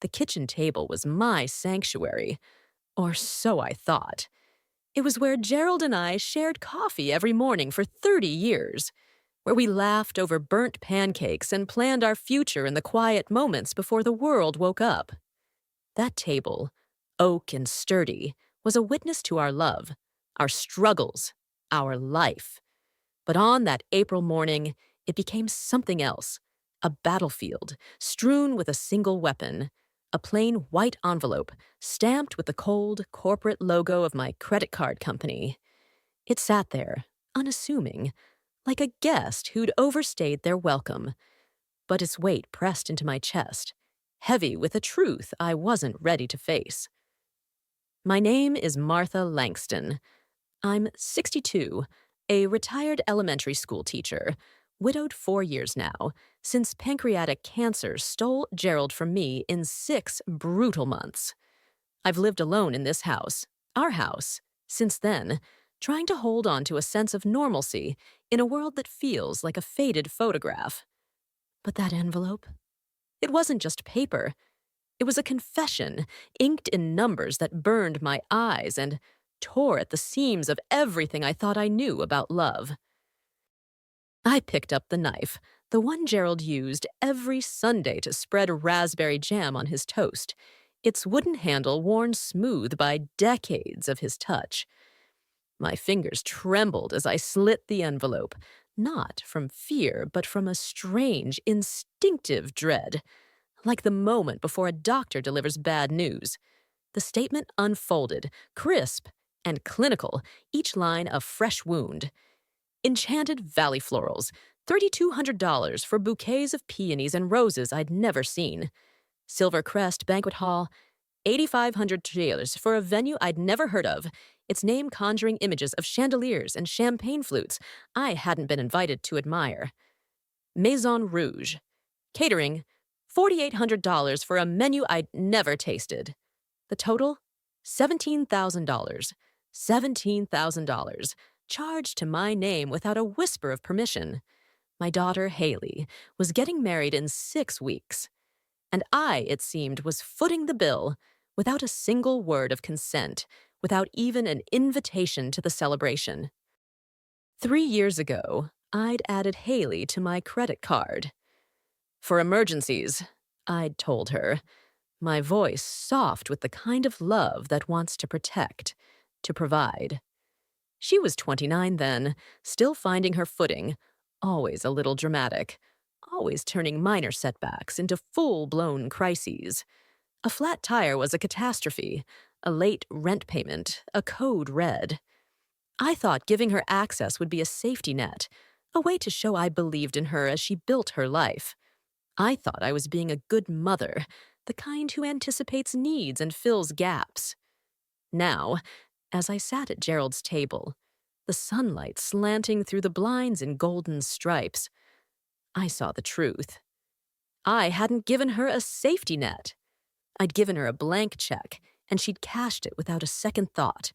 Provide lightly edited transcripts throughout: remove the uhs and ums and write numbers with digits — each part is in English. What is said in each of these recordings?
The kitchen table was my sanctuary, or so I thought. It was where Gerald and I shared coffee every morning for 30 years, where we laughed over burnt pancakes and planned our future in the quiet moments before the world woke up. That table, oak and sturdy, was a witness to our love, our struggles, our life. But on that April morning, it became something else, a battlefield strewn with a single weapon, a plain white envelope stamped with the cold corporate logo of my credit card company. It sat there, unassuming, like a guest who'd overstayed their welcome, but its weight pressed into my chest, heavy with a truth I wasn't ready to face. My name is Martha Langston. I'm 62, a retired elementary school teacher, widowed 4 years now, since pancreatic cancer stole Gerald from me in 6 brutal months. I've lived alone in this house, our house, since then, trying to hold on to a sense of normalcy in a world that feels like a faded photograph. But that envelope? It wasn't just paper. It was a confession, inked in numbers that burned my eyes and tore at the seams of everything I thought I knew about love. I picked up the knife, the one Gerald used every Sunday to spread raspberry jam on his toast, its wooden handle worn smooth by decades of his touch. My fingers trembled as I slit the envelope, not from fear, but from a strange, instinctive dread, like the moment before a doctor delivers bad news. The statement unfolded, crisp and clinical, each line a fresh wound. Enchanted Valley Florals, $3,200 for bouquets of peonies and roses I'd never seen. Silver Crest Banquet Hall, $8,500 for a venue I'd never heard of, its name conjuring images of chandeliers and champagne flutes I hadn't been invited to admire. Maison Rouge, catering, $4,800 for a menu I'd never tasted. The total? $17,000. $17,000, charged to my name without a whisper of permission. My daughter, Haley, was getting married in 6 weeks. And I, it seemed, was footing the bill, without a single word of consent, without even an invitation to the celebration. 3 years ago, I'd added Haley to my credit card. For emergencies, I'd told her, my voice soft with the kind of love that wants to protect, to provide. She was 29 then, still finding her footing, always a little dramatic, always turning minor setbacks into full-blown crises. A flat tire was a catastrophe, a late rent payment, a code red. I thought giving her access would be a safety net, a way to show I believed in her as she built her life. I thought I was being a good mother, the kind who anticipates needs and fills gaps. Now, as I sat at Gerald's table, the sunlight slanting through the blinds in golden stripes, I saw the truth. I hadn't given her a safety net. I'd given her a blank check, and she'd cashed it without a second thought.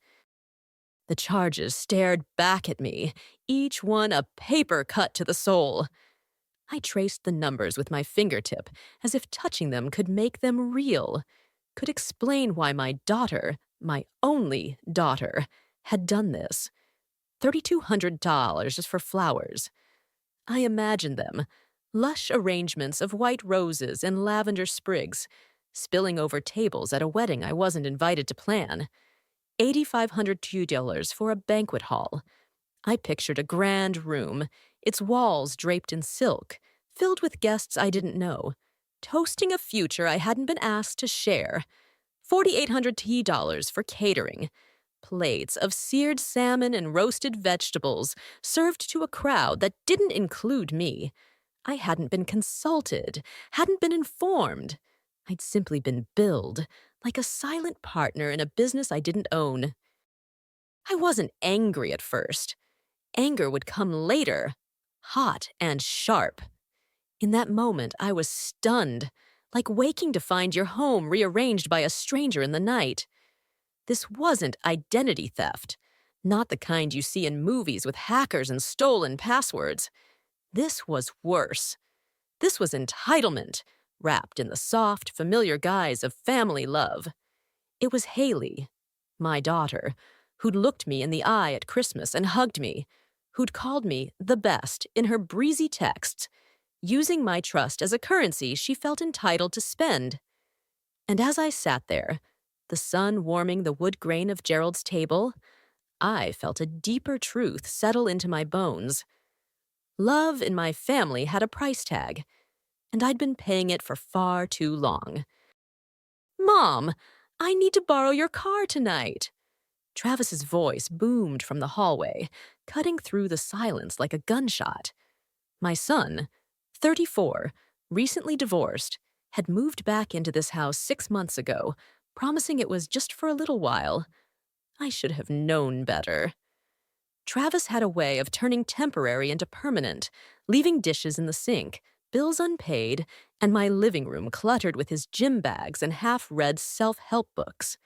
The charges stared back at me, each one a paper cut to the soul. I traced the numbers with my fingertip, as if touching them could make them real, could explain why my daughter, my only daughter, had done this. $3,200 for flowers. I imagined them, lush arrangements of white roses and lavender sprigs, spilling over tables at a wedding I wasn't invited to plan. $8,500 for a banquet hall. I pictured a grand room, its walls draped in silk, filled with guests I didn't know, toasting a future I hadn't been asked to share. $4,800 for catering. Plates of seared salmon and roasted vegetables served to a crowd that didn't include me. I hadn't been consulted, hadn't been informed. I'd simply been billed, like a silent partner in a business I didn't own. I wasn't angry at first. Anger would come later, hot and sharp. In that moment, I was stunned, like waking to find your home rearranged by a stranger in the night. This wasn't identity theft, not the kind you see in movies with hackers and stolen passwords. This was worse. This was entitlement, wrapped in the soft, familiar guise of family love. It was Haley, my daughter, who'd looked me in the eye at Christmas and hugged me, who'd called me the best in her breezy texts, using my trust as a currency she felt entitled to spend. And as I sat there, the sun warming the wood grain of Gerald's table, I felt a deeper truth settle into my bones. Love in my family had a price tag, and I'd been paying it for far too long. "Mom, I need to borrow your car tonight." Travis's voice boomed from the hallway, cutting through the silence like a gunshot. My son, 34, recently divorced, had moved back into this house 6 months ago, promising it was just for a little while. I should have known better. Travis had a way of turning temporary into permanent, leaving dishes in the sink, bills unpaid, and my living room cluttered with his gym bags and half-read self-help books.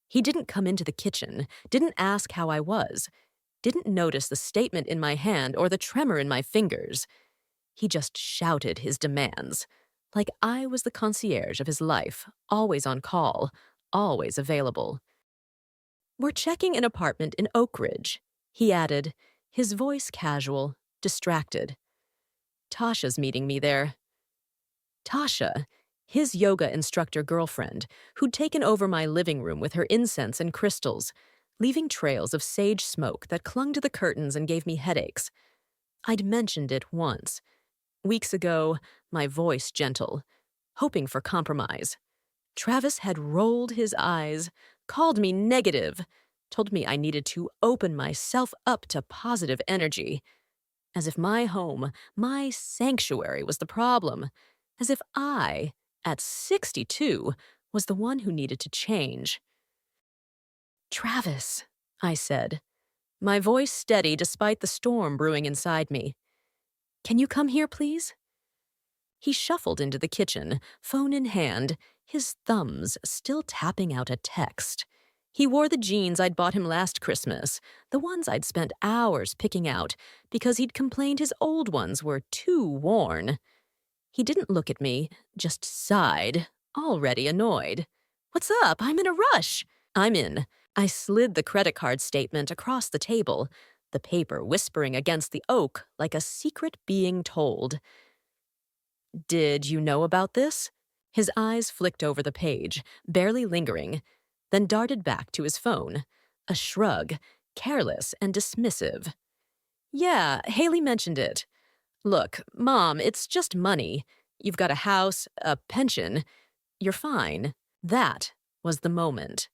He didn't come into the kitchen, didn't ask how I was, didn't notice the statement in my hand or the tremor in my fingers. He just shouted his demands, like I was the concierge of his life, always on call, always available. "We're checking an apartment in Oak Ridge," he added, his voice casual, distracted. "Tasha's meeting me there." Tasha, his yoga instructor girlfriend, who'd taken over my living room with her incense and crystals, leaving trails of sage smoke that clung to the curtains and gave me headaches. I'd mentioned it once. Weeks ago, my voice gentle, hoping for compromise. Travis had rolled his eyes, called me negative, told me I needed to open myself up to positive energy. As if my home, my sanctuary was the problem. As if I, at 62, was the one who needed to change. "Travis," I said, my voice steady despite the storm brewing inside me. "Can you come here, please?" He shuffled into the kitchen, phone in hand, his thumbs still tapping out a text. He wore the jeans I'd bought him last Christmas, the ones I'd spent hours picking out because he'd complained his old ones were too worn. He didn't look at me, just sighed, already annoyed. "What's up? I'm in a rush." "I'm in." I slid the credit card statement across the table, the paper whispering against the oak like a secret being told. "Did you know about this?" His eyes flicked over the page, barely lingering, then darted back to his phone, a shrug, careless and dismissive. "Yeah, Haley mentioned it. Look, Mom, it's just money. You've got a house, a pension. You're fine." That was the moment.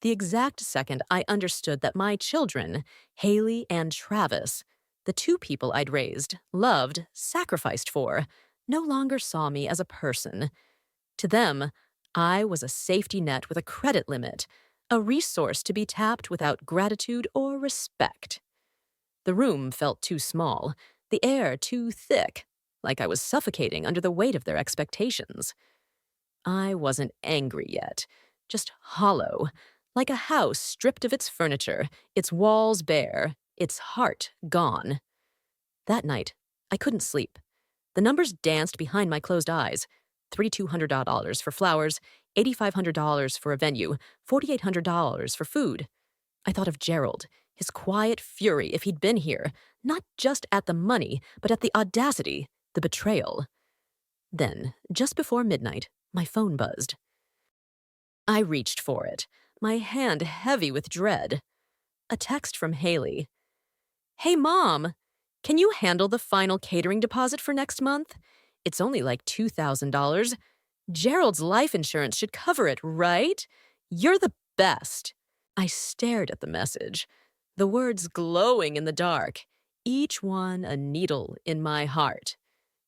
The exact second I understood that my children, Haley and Travis, the two people I'd raised, loved, sacrificed for, no longer saw me as a person. To them, I was a safety net with a credit limit, a resource to be tapped without gratitude or respect. The room felt too small, the air too thick, like I was suffocating under the weight of their expectations. I wasn't angry yet, just hollow, like a house stripped of its furniture, its walls bare, its heart gone. That night, I couldn't sleep. The numbers danced behind my closed eyes. $3,200 for flowers, $8,500 for a venue, $4,800 for food. I thought of Gerald, his quiet fury if he'd been here, not just at the money, but at the audacity, the betrayal. Then, just before midnight, my phone buzzed. I reached for it, my hand heavy with dread. A text from Haley. "Hey, Mom, can you handle the final catering deposit for next month? It's only like $2,000. Gerald's life insurance should cover it, right? You're the best." I stared at the message, the words glowing in the dark, each one a needle in my heart.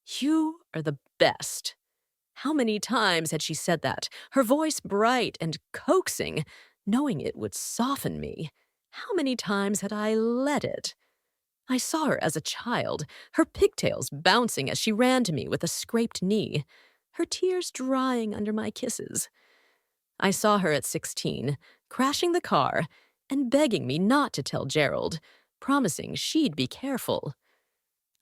"You are the best." How many times had she said that, her voice bright and coaxing, knowing it would soften me? How many times had I let it? I saw her as a child, her pigtails bouncing as she ran to me with a scraped knee, her tears drying under my kisses. I saw her at 16, crashing the car and begging me not to tell Gerald, promising she'd be careful.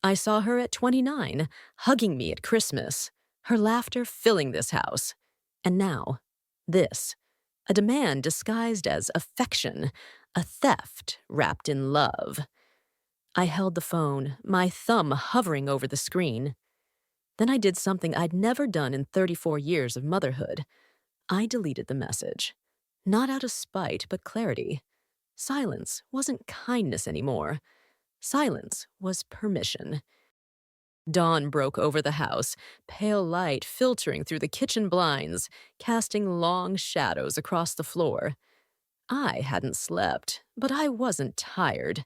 I saw her at 29, hugging me at Christmas, her laughter filling this house. And now, this, a demand disguised as affection, a theft wrapped in love. I held the phone, my thumb hovering over the screen. Then I did something I'd never done in 34 years of motherhood. I deleted the message. Not out of spite, but clarity. Silence wasn't kindness anymore. Silence was permission. Dawn broke over the house, pale light filtering through the kitchen blinds, casting long shadows across the floor. I hadn't slept, but I wasn't tired.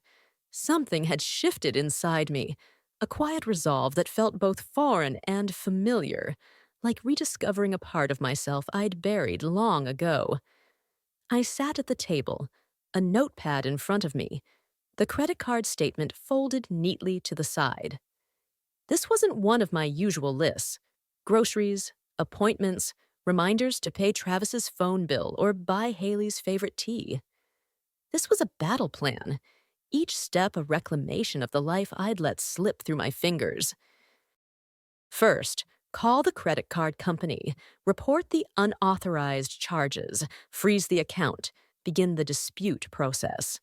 Something had shifted inside me, a quiet resolve that felt both foreign and familiar, like rediscovering a part of myself I'd buried long ago. I sat at the table, a notepad in front of me, the credit card statement folded neatly to the side. This wasn't one of my usual lists. Groceries, appointments, reminders to pay Travis's phone bill or buy Haley's favorite tea. This was a battle plan, each step a reclamation of the life I'd let slip through my fingers. First, call the credit card company, report the unauthorized charges, freeze the account, begin the dispute process.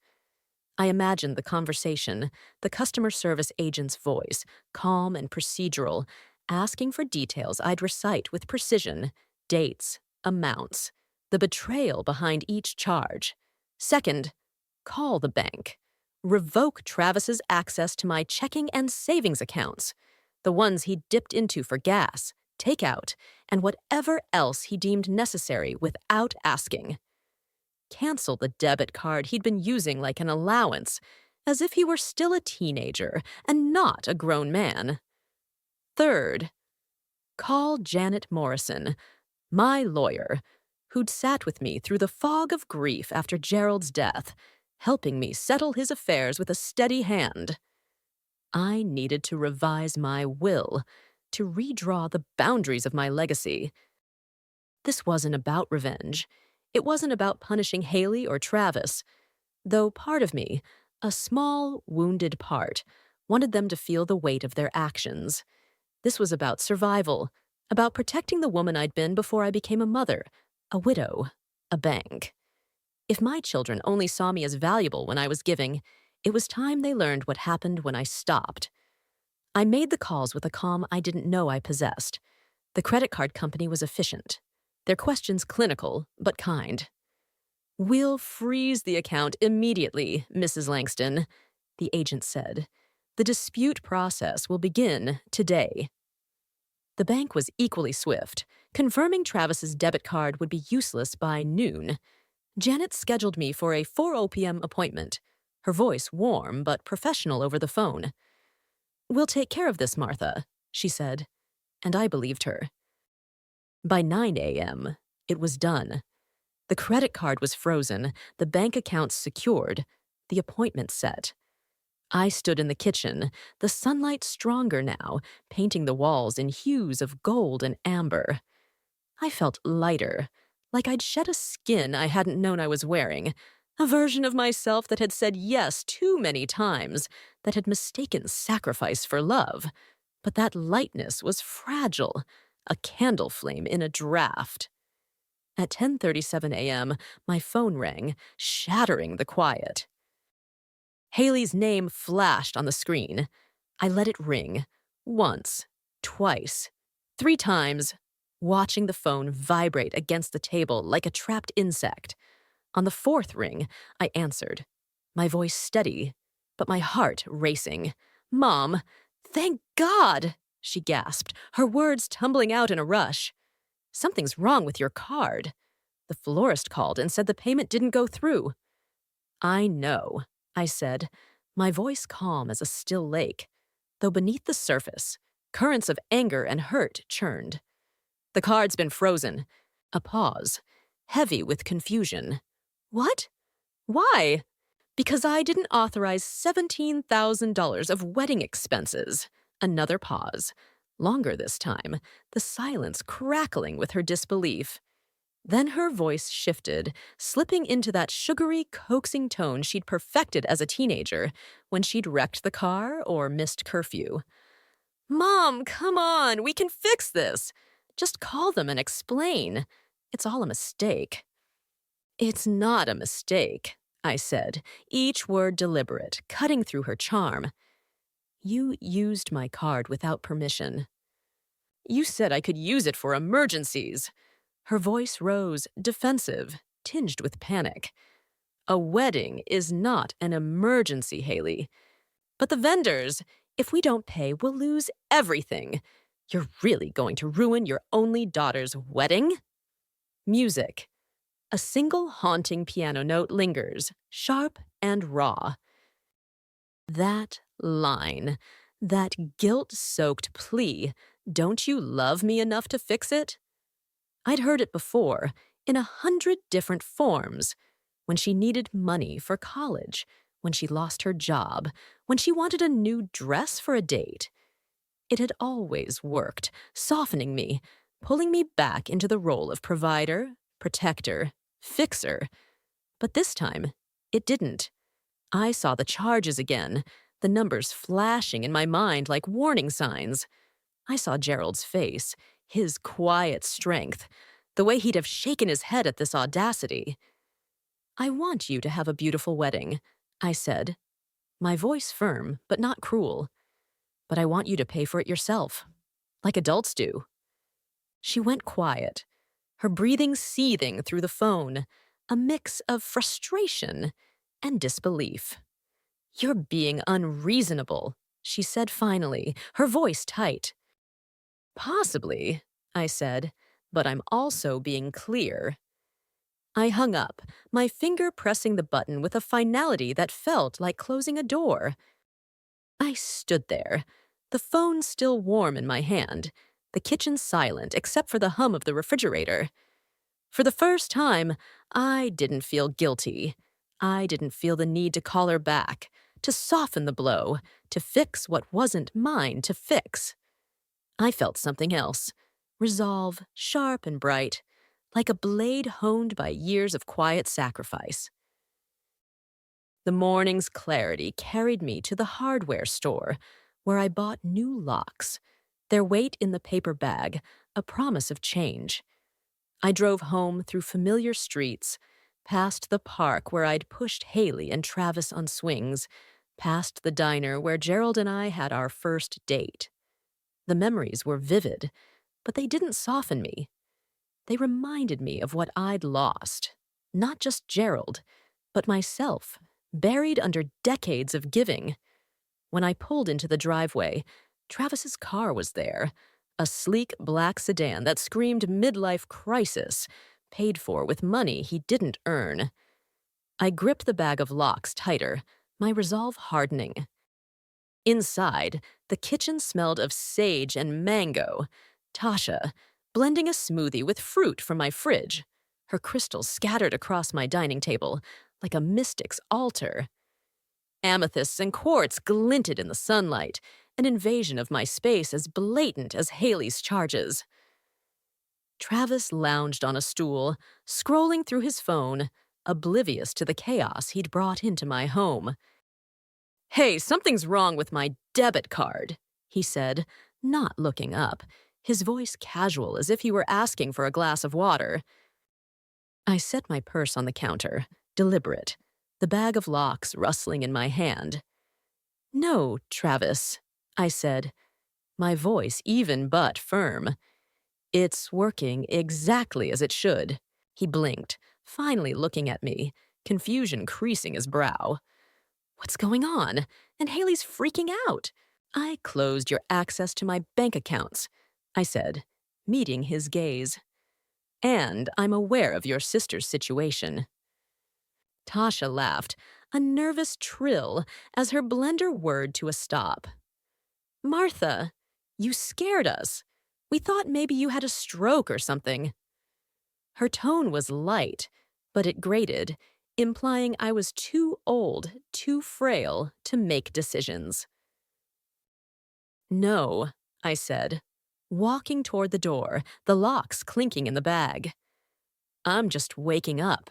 I imagined the conversation, the customer service agent's voice, calm and procedural, asking for details I'd recite with precision, dates, amounts, the betrayal behind each charge. Second, call the bank. Revoke Travis's access to my checking and savings accounts, the ones he dipped into for gas, takeout, and whatever else he deemed necessary without asking. Cancel the debit card he'd been using like an allowance, as if he were still a teenager and not a grown man. Third, call Janet Morrison, my lawyer, who'd sat with me through the fog of grief after Gerald's death, helping me settle his affairs with a steady hand. I needed to revise my will, to redraw the boundaries of my legacy. This wasn't about revenge. It wasn't about punishing Haley or Travis, though part of me, a small, wounded part, wanted them to feel the weight of their actions. This was about survival, about protecting the woman I'd been before I became a mother, a widow, a bank. If my children only saw me as valuable when I was giving, it was time they learned what happened when I stopped. I made the calls with a calm I didn't know I possessed. The credit card company was efficient. Their questions clinical, but kind. "We'll freeze the account immediately, Mrs. Langston," the agent said. "The dispute process will begin today." The bank was equally swift, confirming Travis's debit card would be useless by noon. Janet scheduled me for a 4 p.m. appointment, her voice warm but professional over the phone. "We'll take care of this, Martha," she said, and I believed her. By 9 a.m., it was done. The credit card was frozen, the bank accounts secured, the appointment set. I stood in the kitchen, the sunlight stronger now, painting the walls in hues of gold and amber. I felt lighter, like I'd shed a skin I hadn't known I was wearing, a version of myself that had said yes too many times, that had mistaken sacrifice for love. But that lightness was fragile, a candle flame in a draft. At 10:37 a.m., my phone rang, shattering the quiet. Haley's name flashed on the screen. I let it ring, once, twice, 3 times, watching the phone vibrate against the table like a trapped insect. On the 4th ring, I answered, my voice steady, but my heart racing. "Mom, thank God!" she gasped, her words tumbling out in a rush. "Something's wrong with your card. The florist called and said the payment didn't go through." "I know," I said, my voice calm as a still lake, though beneath the surface, currents of anger and hurt churned. "The card's been frozen." A pause, heavy with confusion. "What? Why?" "Because I didn't authorize $17,000 of wedding expenses." Another pause, longer this time, the silence crackling with her disbelief. Then her voice shifted, slipping into that sugary, coaxing tone she'd perfected as a teenager when she'd wrecked the car or missed curfew. Mom, come on, we can fix this. Just call them and explain. It's all a mistake. It's not a mistake, I said, each word deliberate, cutting through her charm. You used my card without permission. You said I could use it for emergencies. Her voice rose, defensive, tinged with panic. A wedding is not an emergency, Haley. But the vendors, if we don't pay, we'll lose everything. You're really going to ruin your only daughter's wedding? Music. A single haunting piano note lingers, sharp and raw. That line, that guilt-soaked plea, "Don't you love me enough to fix it?" I'd heard it before, in 100 different forms. When she needed money for college, when she lost her job, when she wanted a new dress for a date. It had always worked, softening me, pulling me back into the role of provider, protector, fixer. But this time, it didn't. I saw the charges again, the numbers flashing in my mind like warning signs. I saw Gerald's face, his quiet strength, the way he'd have shaken his head at this audacity. I want you to have a beautiful wedding, I said, my voice firm but not cruel. But I want you to pay for it yourself, like adults do. She went quiet, her breathing seething through the phone, a mix of frustration and disbelief. You're being unreasonable, she said finally, her voice tight. Possibly, I said, but I'm also being clear. I hung up, my finger pressing the button with a finality that felt like closing a door. I stood there, the phone still warm in my hand, the kitchen silent except for the hum of the refrigerator. For the first time, I didn't feel guilty. I didn't feel the need to call her back, to soften the blow, to fix what wasn't mine to fix. I felt something else, resolve, sharp and bright, like a blade honed by years of quiet sacrifice. The morning's clarity carried me to the hardware store, where I bought new locks, their weight in the paper bag, a promise of change. I drove home through familiar streets, past the park where I'd pushed Haley and Travis on swings, past the diner where Gerald and I had our first date. The memories were vivid, but they didn't soften me. They reminded me of what I'd lost, not just Gerald, but myself, buried under decades of giving. When I pulled into the driveway, Travis's car was there, a sleek black sedan that screamed midlife crisis, paid for with money he didn't earn. I gripped the bag of locks tighter, my resolve hardening. Inside, the kitchen smelled of sage and mango. Tasha, blending a smoothie with fruit from my fridge, her crystals scattered across my dining table like a mystic's altar. Amethysts and quartz glinted in the sunlight, an invasion of my space as blatant as Haley's charges. Travis lounged on a stool, scrolling through his phone, oblivious to the chaos he'd brought into my home. "Hey, something's wrong with my debit card," he said, not looking up, his voice casual as if he were asking for a glass of water. I set my purse on the counter, deliberate, the bag of locks rustling in my hand. "No, Travis," I said, my voice even but firm. "It's working exactly as it should." He blinked, finally looking at me, confusion creasing his brow. "What's going on? And Haley's freaking out." "I closed your access to my bank accounts," I said, meeting his gaze. "And I'm aware of your sister's situation." Tasha laughed, a nervous trill as her blender whirred to a stop. "Martha, you scared us. We thought maybe you had a stroke or something." Her tone was light, but it grated, implying I was too old, too frail to make decisions. "No," I said, walking toward the door, the locks clinking in the bag. "I'm just waking up."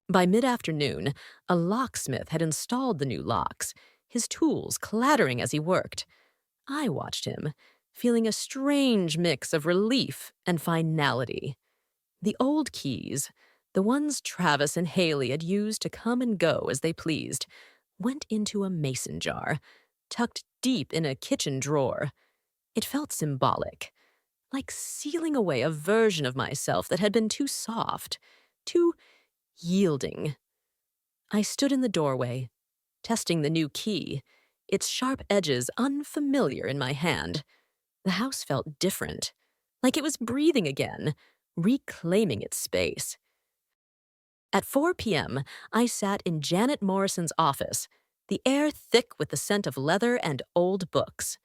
By mid-afternoon, a locksmith had installed the new locks, his tools clattering as he worked. I watched him, feeling a strange mix of relief and finality. The old keys, the ones Travis and Haley had used to come and go as they pleased, went into a mason jar, tucked deep in a kitchen drawer. It felt symbolic, like sealing away a version of myself that had been too soft, too yielding. I stood in the doorway, testing the new key, its sharp edges unfamiliar in my hand. The house felt different, like it was breathing again, reclaiming its space. At 4 p.m., I sat in Janet Morrison's office, the air thick with the scent of leather and old books.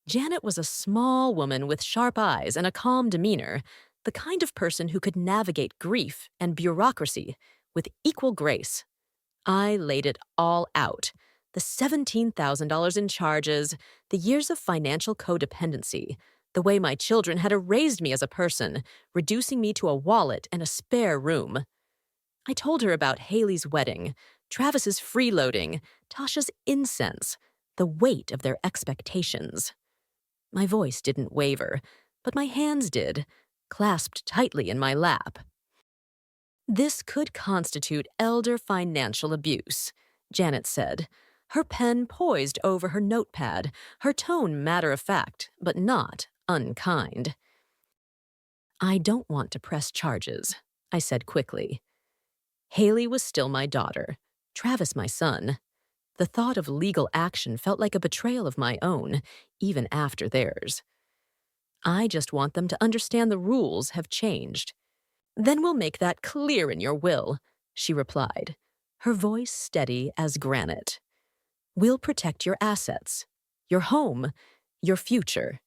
Janet was a small woman with sharp eyes and a calm demeanor, the kind of person who could navigate grief and bureaucracy with equal grace. I laid it all out. The $17,000 in charges, the years of financial codependency, the way my children had erased me as a person, reducing me to a wallet and a spare room. I told her about Haley's wedding, Travis's freeloading, Tasha's incense, the weight of their expectations. My voice didn't waver, but my hands did, clasped tightly in my lap. This could constitute elder financial abuse, Janet said, her pen poised over her notepad, her tone matter-of-fact, but not unkind. I don't want to press charges, I said quickly. Haley was still my daughter, Travis my son. The thought of legal action felt like a betrayal of my own, even after theirs. I just want them to understand the rules have changed. Then we'll make that clear in your will, she replied, her voice steady as granite. We'll protect your assets, your home, your future.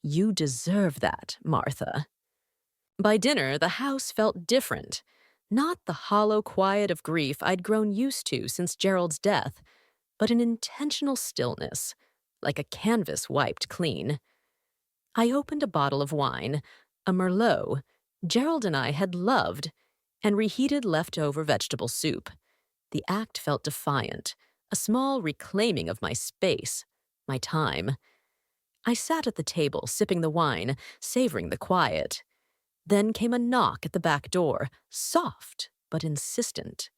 You deserve that, Martha. By dinner, the house felt different. Not the hollow quiet of grief I'd grown used to since Gerald's death, but an intentional stillness, like a canvas wiped clean. I opened a bottle of wine, a Merlot, Gerald and I had loved, and reheated leftover vegetable soup. The act felt defiant, a small reclaiming of my space, my time. I sat at the table, sipping the wine, savoring the quiet. Then came a knock at the back door, soft but insistent.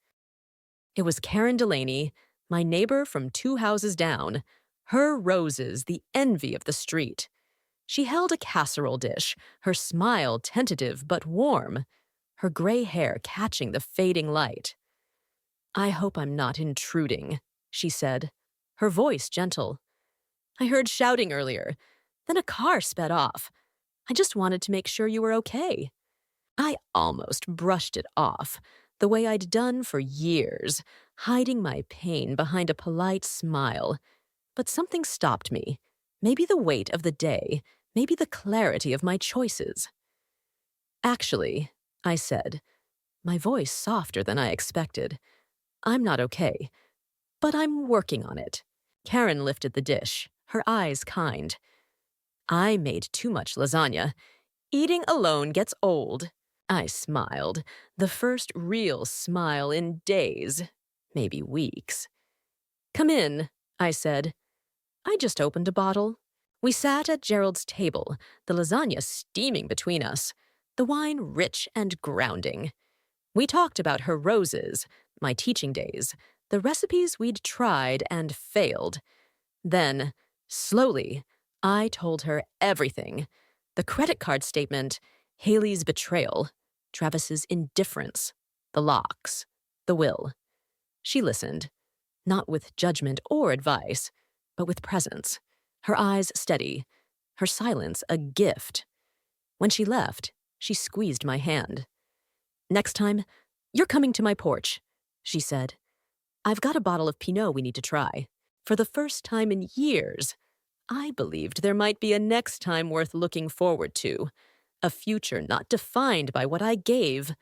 It was Karen Delaney, my neighbor from 2 houses down, her roses the envy of the street. She held a casserole dish, her smile tentative but warm, her gray hair catching the fading light. I hope I'm not intruding, she said, her voice gentle. I heard shouting earlier, then a car sped off. I just wanted to make sure you were okay. I almost brushed it off, the way I'd done for years, hiding my pain behind a polite smile. But something stopped me, maybe the weight of the day, maybe the clarity of my choices. Actually, I said, my voice softer than I expected, I'm not okay, but I'm working on it. Karen lifted the dish, her eyes kind. I made too much lasagna. Eating alone gets old. I smiled, the first real smile in days, maybe weeks. Come in, I said. I just opened a bottle. We sat at Gerald's table, the lasagna steaming between us, the wine rich and grounding. We talked about her roses, my teaching days, the recipes we'd tried and failed. Then, slowly, I told her everything. The credit card statement, Haley's betrayal, Travis's indifference, the locks, the will. She listened, not with judgment or advice, but with presence, her eyes steady, her silence a gift. When she left, she squeezed my hand. Next time, you're coming to my porch, she said. I've got a bottle of Pinot we need to try. For the first time in years, I believed there might be a next time worth looking forward to, a future not defined by what I gave,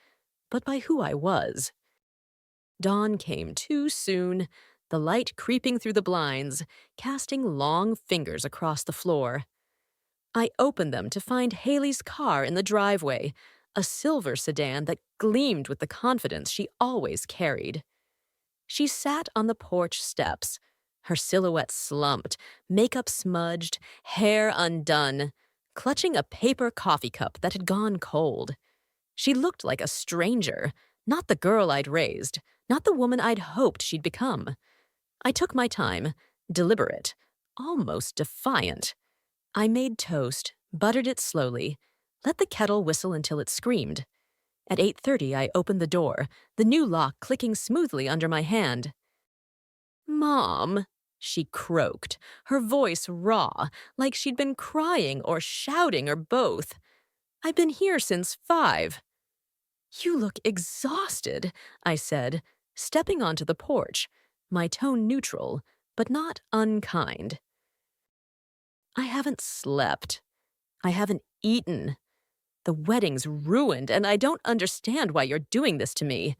but by who I was. Dawn came too soon, the light creeping through the blinds, casting long fingers across the floor. I opened them to find Haley's car in the driveway, a silver sedan that gleamed with the confidence she always carried. She sat on the porch steps, her silhouette slumped, makeup smudged, hair undone, clutching a paper coffee cup that had gone cold. She looked like a stranger, not the girl I'd raised, not the woman I'd hoped she'd become. I took my time, deliberate, almost defiant. I made toast, buttered it slowly, let the kettle whistle until it screamed. At 8:30, I opened the door, the new lock clicking smoothly under my hand. "Mom," she croaked, her voice raw, like she'd been crying or shouting or both. "I've been here since 5. "You look exhausted," I said, stepping onto the porch, my tone neutral, but not unkind. "I haven't slept. I haven't eaten. The wedding's ruined, and I don't understand why you're doing this to me."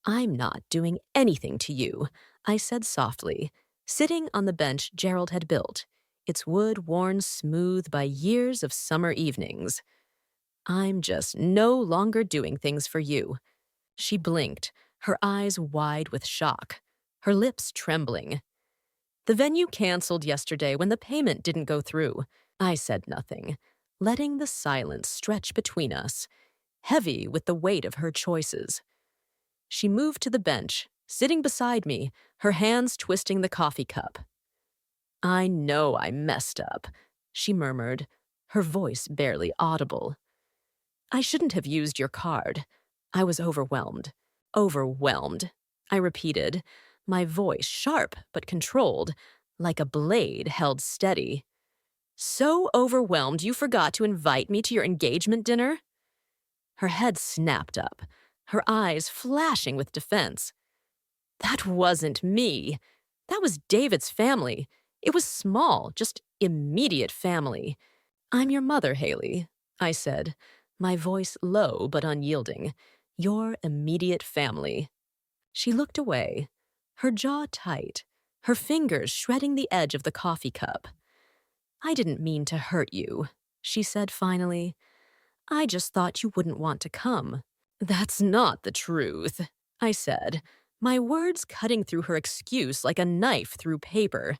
"I'm not doing anything to you," I said softly, sitting on the bench Gerald had built, its wood worn smooth by years of summer evenings. "I'm just no longer doing things for you." She blinked, her eyes wide with shock, her lips trembling. "The venue canceled yesterday when the payment didn't go through." I said nothing, letting the silence stretch between us, heavy with the weight of her choices. She moved to the bench, sitting beside me, her hands twisting the coffee cup. "I know I messed up," she murmured, her voice barely audible. "I shouldn't have used your card. I was overwhelmed. Overwhelmed," I repeated, my voice sharp but controlled, like a blade held steady. "So overwhelmed you forgot to invite me to your engagement dinner?" Her head snapped up, her eyes flashing with defense. "That wasn't me. That was David's family. It was small, just immediate family. I'm your mother, Haley," I said, my voice low but unyielding. "Your immediate family." She looked away, her jaw tight, her fingers shredding the edge of the coffee cup. "I didn't mean to hurt you," she said finally. "I just thought you wouldn't want to come." "That's not the truth," I said, my words cutting through her excuse like a knife through paper.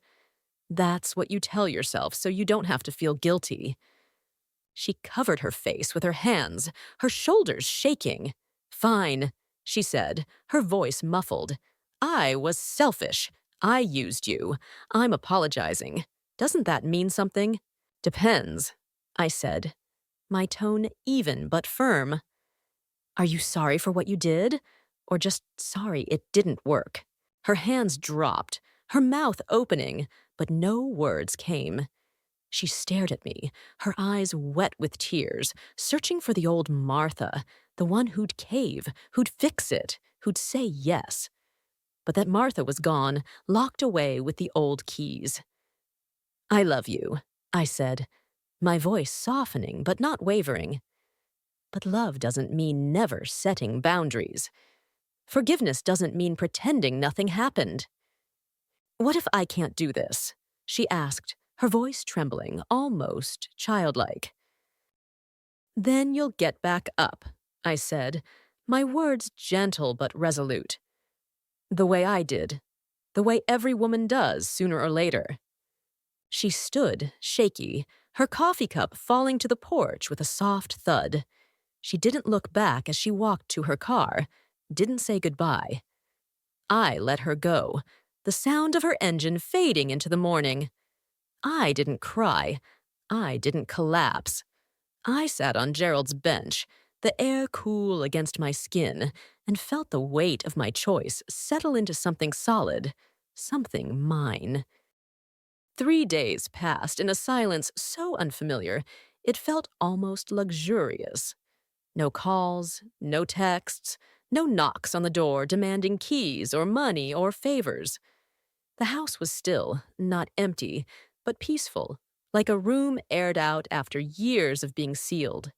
"That's what you tell yourself so you don't have to feel guilty." She covered her face with her hands, her shoulders shaking. "Fine," she said, her voice muffled. "I was selfish. I used you. I'm apologizing. Doesn't that mean something?" "Depends," I said, my tone even but firm. "Are you sorry for what you did? Or just sorry it didn't work?" Her hands dropped, her mouth opening, but no words came. She stared at me, her eyes wet with tears, searching for the old Martha, the one who'd cave, who'd fix it, who'd say yes. But that Martha was gone, locked away with the old keys. "I love you," I said, my voice softening but not wavering. But love doesn't mean never setting boundaries. Forgiveness doesn't mean pretending nothing happened. "What if I can't do this?" she asked, her voice trembling, almost childlike. "Then you'll get back up," I said, my words gentle but resolute. "The way I did. The way every woman does sooner or later." She stood, shaky, her coffee cup falling to the porch with a soft thud. She didn't look back as she walked to her car, didn't say goodbye. I let her go, the sound of her engine fading into the morning. I didn't cry. I didn't collapse. I sat on Gerald's bench, the air cool against my skin, and felt the weight of my choice settle into something solid, something mine. 3 days passed in a silence so unfamiliar, it felt almost luxurious. No calls, no texts, no knocks on the door demanding keys or money or favors. The house was still, not empty, but peaceful, like a room aired out after years of being sealed.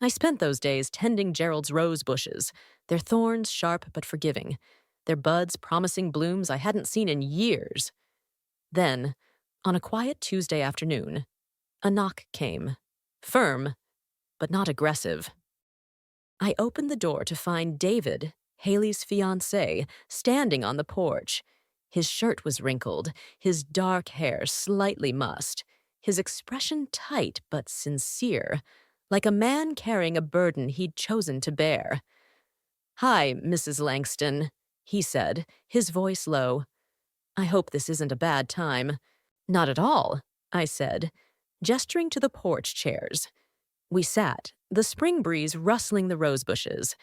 I spent those days tending Gerald's rose bushes, their thorns sharp but forgiving, their buds promising blooms I hadn't seen in years. Then, on a quiet Tuesday afternoon, a knock came, firm, but not aggressive. I opened the door to find David, Haley's fiancé, standing on the porch. His shirt was wrinkled, his dark hair slightly mussed, his expression tight but sincere, like a man carrying a burden he'd chosen to bear. "Hi, Mrs. Langston," he said, his voice low. "I hope this isn't a bad time." "Not at all," I said, gesturing to the porch chairs. We sat, the spring breeze rustling the rose bushes,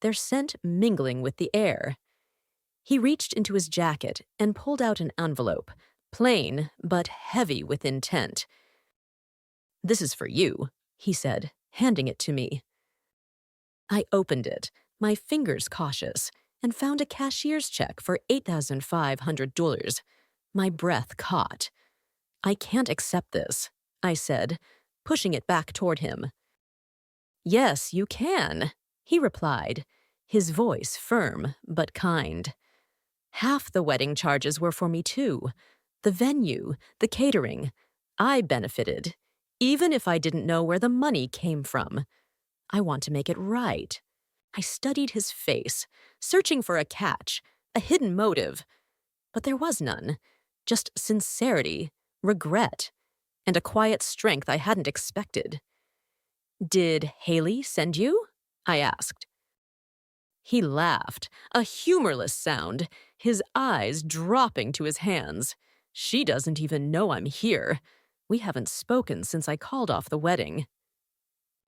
their scent mingling with the air. He reached into his jacket and pulled out an envelope, plain but heavy with intent. "This is for you," he said, handing it to me. I opened it, my fingers cautious, and found a cashier's check for $8,500. My breath caught. "I can't accept this," I said, pushing it back toward him. "Yes, you can," he replied, his voice firm but kind. Half the wedding charges were for me too. The venue, the catering. I benefited, even if I didn't know where the money came from. I want to make it right. I studied his face, searching for a catch, a hidden motive. But there was none, just sincerity, regret, and a quiet strength I hadn't expected. "Did Haley send you?" I asked. He laughed, a humorless sound, his eyes dropping to his hands. "She doesn't even know I'm here. We haven't spoken since I called off the wedding."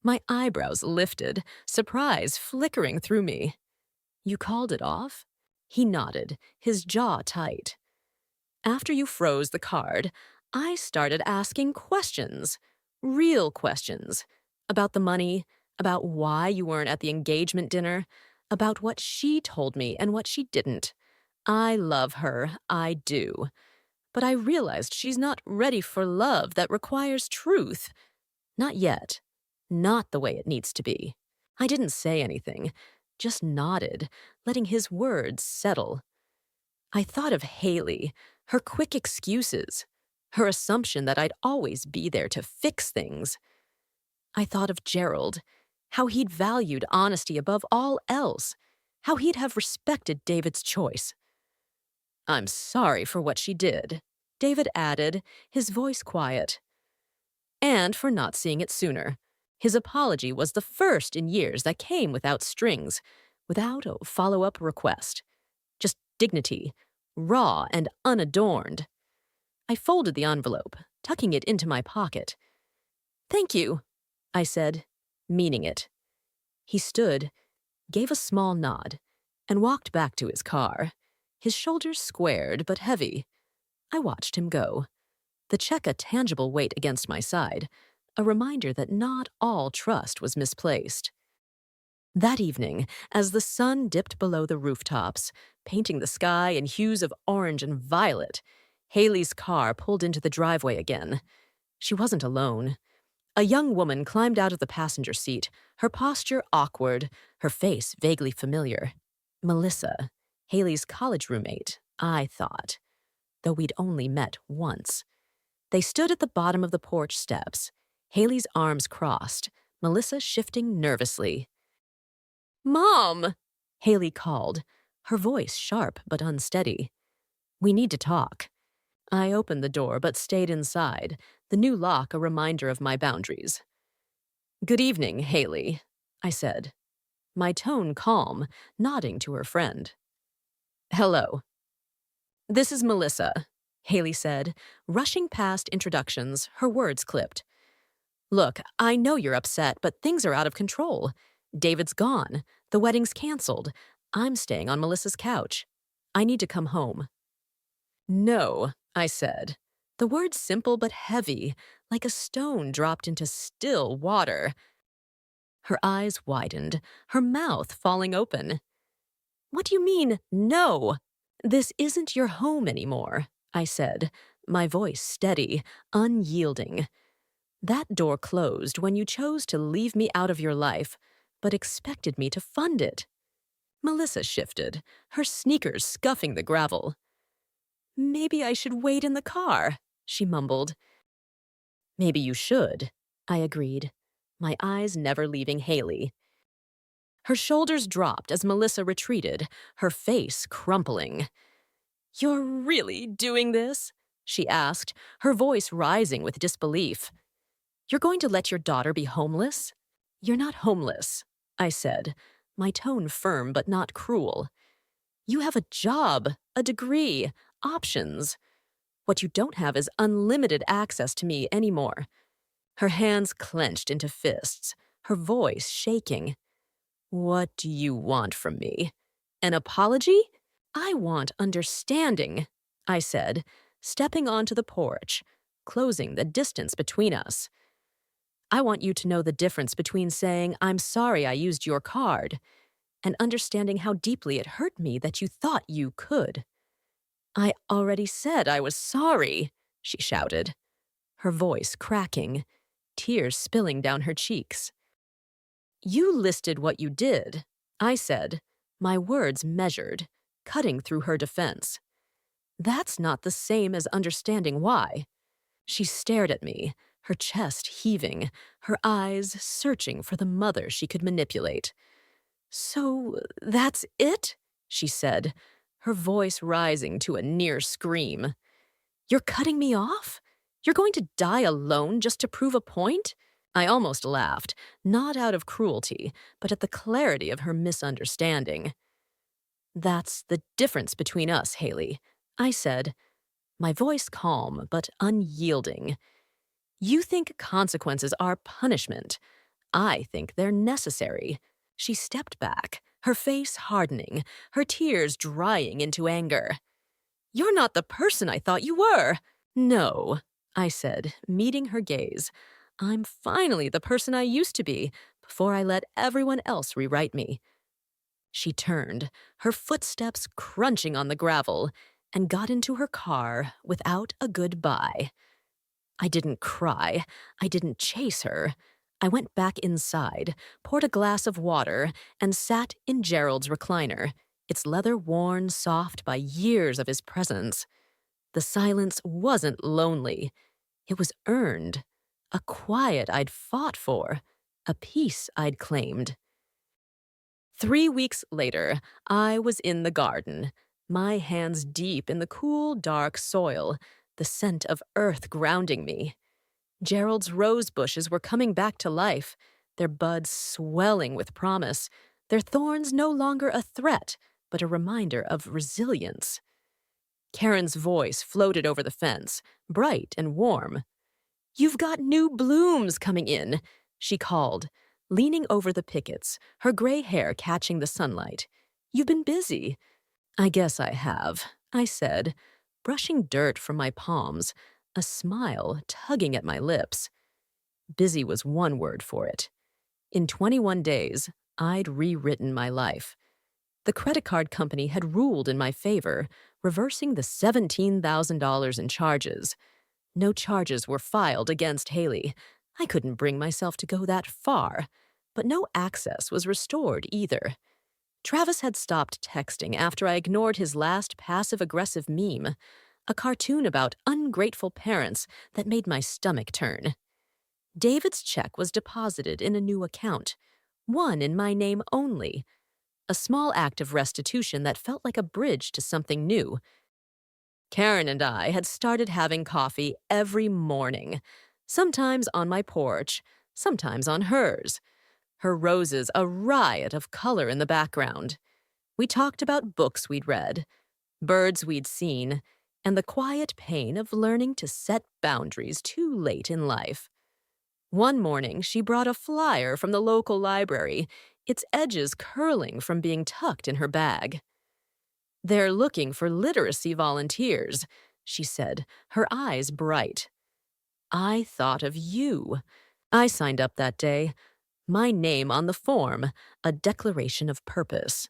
My eyebrows lifted, surprise flickering through me. "You called it off?" He nodded, his jaw tight. "After you froze the card, I started asking questions. Real questions. About the money, about why you weren't at the engagement dinner, about what she told me and what she didn't. I love her, I do. But I realized she's not ready for love that requires truth. Not yet. Not the way it needs to be." I didn't say anything, just nodded, letting his words settle. I thought of Haley, her quick excuses, her assumption that I'd always be there to fix things. I thought of Gerald, how he'd valued honesty above all else, how he'd have respected David's choice. "I'm sorry for what she did," David added, his voice quiet. "And for not seeing it sooner." His apology was the first in years that came without strings, without a follow-up request. Just dignity, raw and unadorned. I folded the envelope, tucking it into my pocket. "Thank you," I said, meaning it. He stood, gave a small nod, and walked back to his car, his shoulders squared but heavy. I watched him go, the check a tangible weight against my side, a reminder that not all trust was misplaced. That evening, as the sun dipped below the rooftops, painting the sky in hues of orange and violet, Haley's car pulled into the driveway again. She wasn't alone. A young woman climbed out of the passenger seat, her posture awkward, her face vaguely familiar. Melissa, Haley's college roommate, I thought, though we'd only met once. They stood at the bottom of the porch steps, Haley's arms crossed, Melissa shifting nervously. "Mom!" Haley called, her voice sharp but unsteady. "We need to talk." I opened the door but stayed inside, the new lock a reminder of my boundaries. "Good evening, Haley," I said, my tone calm, nodding to her friend. "Hello." "This is Melissa," Haley said, rushing past introductions, her words clipped. "Look, I know you're upset, but things are out of control. David's gone. The wedding's canceled. I'm staying on Melissa's couch. I need to come home." "No," I said, the words simple but heavy, like a stone dropped into still water. Her eyes widened, her mouth falling open. "What do you mean, no? This isn't your home anymore," I said, my voice steady, unyielding. "That door closed when you chose to leave me out of your life, but expected me to fund it." Melissa shifted, her sneakers scuffing the gravel. "Maybe I should wait in the car," she mumbled. "Maybe you should," I agreed, my eyes never leaving Haley. Her shoulders dropped as Melissa retreated, her face crumpling. You're really doing this? She asked, her voice rising with disbelief. You're going to let your daughter be homeless? You're not homeless, I said, my tone firm but not cruel. You have a job, a degree, options. What you don't have is unlimited access to me anymore. Her hands clenched into fists, her voice shaking. What do you want from me? An apology? I want understanding, I said, stepping onto the porch, closing the distance between us. I want you to know the difference between saying, I'm sorry I used your card, and understanding how deeply it hurt me that you thought you could. I already said I was sorry, she shouted, her voice cracking, tears spilling down her cheeks. You listed what you did, I said, my words measured, cutting through her defense. That's not the same as understanding why. She stared at me, her chest heaving, her eyes searching for the mother she could manipulate. So that's it? She said, her voice rising to a near scream. You're cutting me off? You're going to die alone just to prove a point? I almost laughed, not out of cruelty, but at the clarity of her misunderstanding. That's the difference between us, Haley, I said, my voice calm but unyielding. You think consequences are punishment. I think they're necessary. She stepped back, her face hardening, her tears drying into anger. You're not the person I thought you were. No, I said, meeting her gaze. I'm finally the person I used to be, before I let everyone else rewrite me. She turned, her footsteps crunching on the gravel, and got into her car without a goodbye. I didn't cry. I didn't chase her. I went back inside, poured a glass of water, and sat in Gerald's recliner, its leather worn soft by years of his presence. The silence wasn't lonely. It was earned. A quiet I'd fought for. A peace I'd claimed. 3 weeks later, I was in the garden, my hands deep in the cool, dark soil, the scent of earth grounding me. Gerald's rose bushes were coming back to life, their buds swelling with promise, their thorns no longer a threat, but a reminder of resilience. Karen's voice floated over the fence, bright and warm. You've got new blooms coming in, she called, leaning over the pickets, her gray hair catching the sunlight. You've been busy. I guess I have, I said, brushing dirt from my palms, a smile tugging at my lips. Busy was one word for it. In 21 days, I'd rewritten my life. The credit card company had ruled in my favor, reversing the $17,000 in charges. No charges were filed against Haley. I couldn't bring myself to go that far, but no access was restored either. Travis had stopped texting after I ignored his last passive-aggressive meme, a cartoon about ungrateful parents that made my stomach turn. David's check was deposited in a new account, one in my name only, a small act of restitution that felt like a bridge to something new. Karen and I had started having coffee every morning, sometimes on my porch, sometimes on hers. Her roses a riot of color in the background. We talked about books we'd read, birds we'd seen, and the quiet pain of learning to set boundaries too late in life. One morning, she brought a flyer from the local library, its edges curling from being tucked in her bag. They're looking for literacy volunteers, she said, her eyes bright. I thought of you. I signed up that day. My name on the form, a declaration of purpose.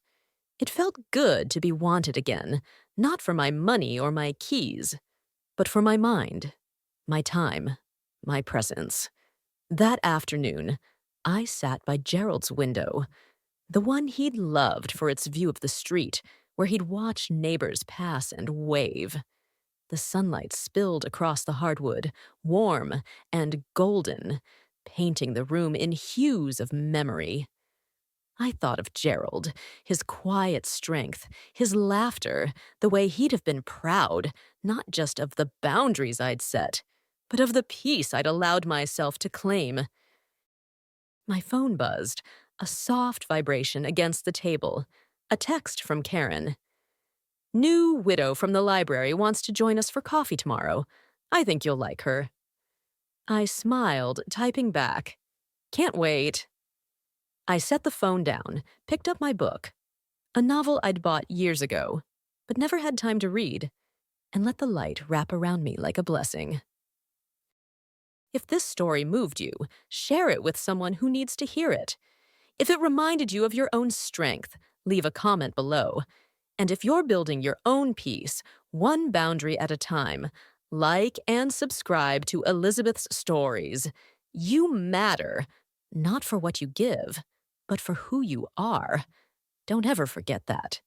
It felt good to be wanted again, not for my money or my keys, but for my mind, my time, my presence. That afternoon, I sat by Gerald's window, the one he'd loved for its view of the street, where he'd watch neighbors pass and wave. The sunlight spilled across the hardwood, warm and golden, painting the room in hues of memory. I thought of Gerald, his quiet strength, his laughter, the way he'd have been proud, not just of the boundaries I'd set, but of the peace I'd allowed myself to claim. My phone buzzed, a soft vibration against the table, a text from Karen. New widow from the library wants to join us for coffee tomorrow. I think you'll like her. I smiled, typing back. Can't wait. I set the phone down, picked up my book, a novel I'd bought years ago, but never had time to read, and let the light wrap around me like a blessing. If this story moved you, share it with someone who needs to hear it. If it reminded you of your own strength, leave a comment below. And if you're building your own peace, one boundary at a time, like and subscribe to Elizabeth's stories. You matter, not for what you give, but for who you are. Don't ever forget that.